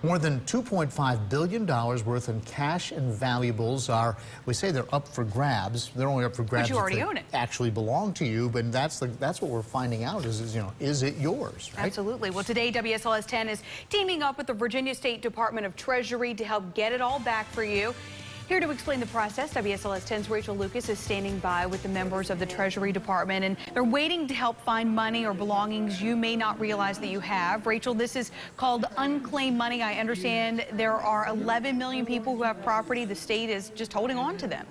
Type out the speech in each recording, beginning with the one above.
More than $2.5 billion worth in cash and valuables are, we say they're up for grabs. They're only up for grabs but you already if they own it. actually belong to you, but that's what we're finding out is is it yours, right? Absolutely. Well, today WSLS 10 is teaming up with the Virginia State Department of Treasury to help get it all back for you. Here to explain the process, WSLS 10's Rachel Lucas is standing by with the members of the Treasury Department, and they're waiting to help find money or belongings you may not realize that you have. Rachel, this is called unclaimed money. I understand there are 11 million people who have property. The state is just holding on to them.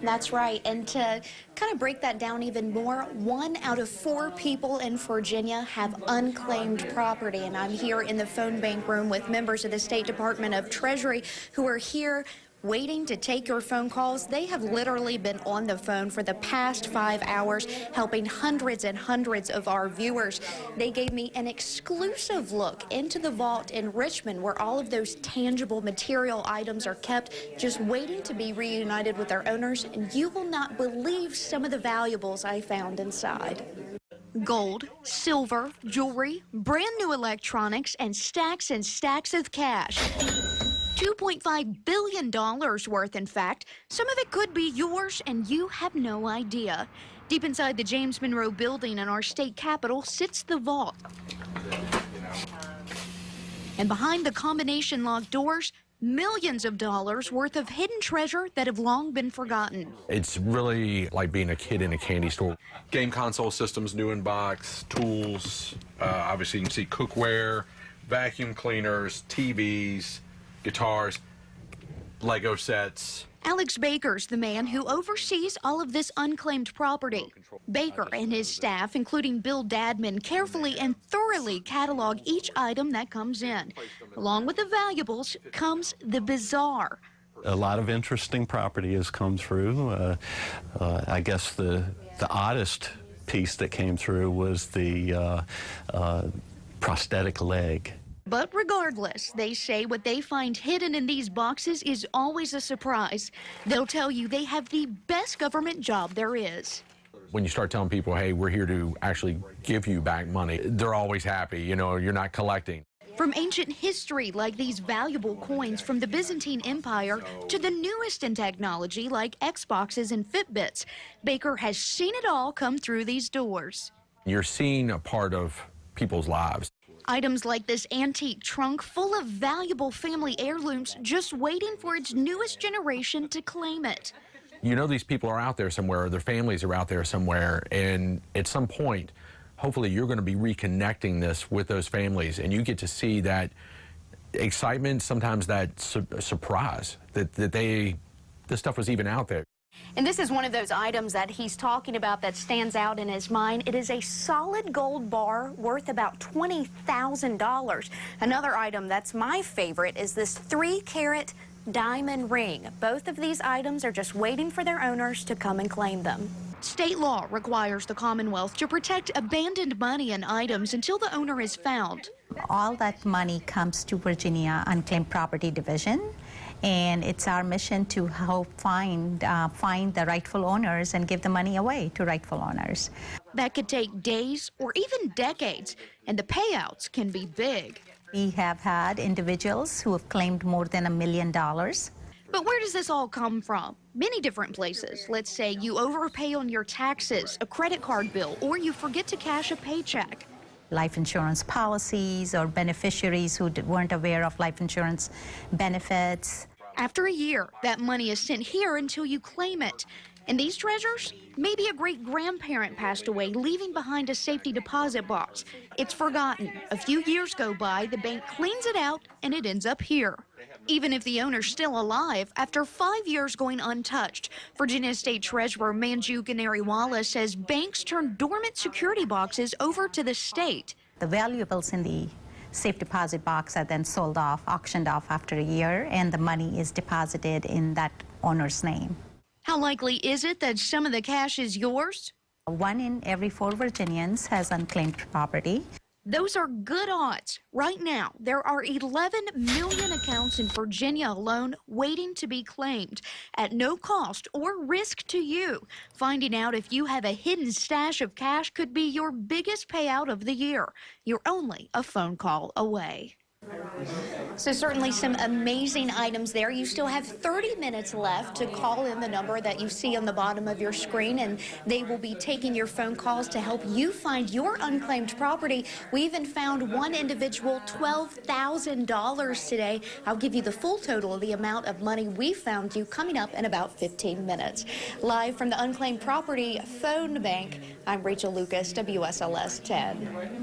That's right. And to kind of break that down even more, 1 out of 4 people in Virginia have unclaimed property. And I'm here in the phone bank room with members of the State Department of Treasury who are here waiting to take your phone calls. They have literally been on the phone for the past 5 hours, helping hundreds and hundreds of our viewers. They gave me an exclusive look into the vault in Richmond, where all of those tangible material items are kept, just waiting to be reunited with their owners. And you will not believe some of the valuables I found inside. Gold, silver, jewelry, brand new electronics, and stacks of cash. $2.5 billion worth, in fact. Some of it could be yours, and you have no idea. Deep inside the James Monroe building in our state capitol sits the vault. And behind the combination locked doors, millions of dollars worth of hidden treasure that have long been forgotten. It's really like being a kid in a candy store. Game console systems, new in box, tools, obviously you can see cookware, vacuum cleaners, TVs, guitars, Lego sets. Alex Baker's the man who oversees all of this unclaimed property. Baker and his staff, including Bill Dadman, carefully and thoroughly catalog each item that comes in. Along with the valuables comes the bizarre. A lot of interesting property has come through. I guess the oddest piece that came through was the prosthetic leg. But regardless, they say what they find hidden in these boxes is always a surprise. They'll tell you they have the best government job there is. When you start telling people, hey, we're here to actually give you back money, they're always happy. You know, you're not collecting. From ancient history like these valuable coins from the Byzantine Empire to the newest in technology like Xboxes and Fitbits, Baker has seen it all come through these doors. You're seeing a part of people's lives. Items like this antique trunk full of valuable family heirlooms just waiting for its newest generation to claim it. You know these people are out there somewhere, their families are out there somewhere, and at some point, hopefully you're going to be reconnecting this with those families, and you get to see that excitement, sometimes that surprise, that this stuff was even out there. And this is one of those items that he's talking about that stands out in his mind. It is a solid gold bar worth about $20,000. Another item that's my favorite is this 3-carat diamond ring. Both of these items are just waiting for their owners to come and claim them. State law requires the Commonwealth to protect abandoned money and items until the owner is found. All that money comes to Virginia Unclaimed Property Division, and it's our mission to help find the rightful owners and give the money away to rightful owners. That could take days or even decades, and the payouts can be big. We have had individuals who have claimed more than $1 million. But where does this all come from? Many different places. Let's say you overpay on your taxes, a credit card bill, or you forget to cash a paycheck. Life insurance policies or beneficiaries who weren't aware of life insurance benefits. After a year, that money is sent here until you claim it. And these treasures? Maybe a great-grandparent passed away, leaving behind a safety deposit box. It's forgotten. A few years go by, the bank cleans it out, and it ends up here. Even if the owner's still alive, after 5 years going untouched, Virginia State Treasurer Manju Ganeri-Wallace says banks turn dormant security boxes over to the state. The valuables in the safe deposit box are then sold off, auctioned off after a year, and the money is deposited in that owner's name. How likely is it that some of the cash is yours? 1 in every 4 Virginians has unclaimed property. Those are good odds. Right now, there are 11 million accounts in Virginia alone waiting to be claimed at no cost or risk to you. Finding out if you have a hidden stash of cash could be your biggest payout of the year. You're only a phone call away. So certainly some amazing items there. You still have 30 minutes left to call in the number that you see on the bottom of your screen, and they will be taking your phone calls to help you find your unclaimed property. We even found one individual $12,000 today. I'll give you the full total of the amount of money we found you coming up in about 15 minutes. Live from the Unclaimed Property phone bank, I'm Rachel Lucas, WSLS 10.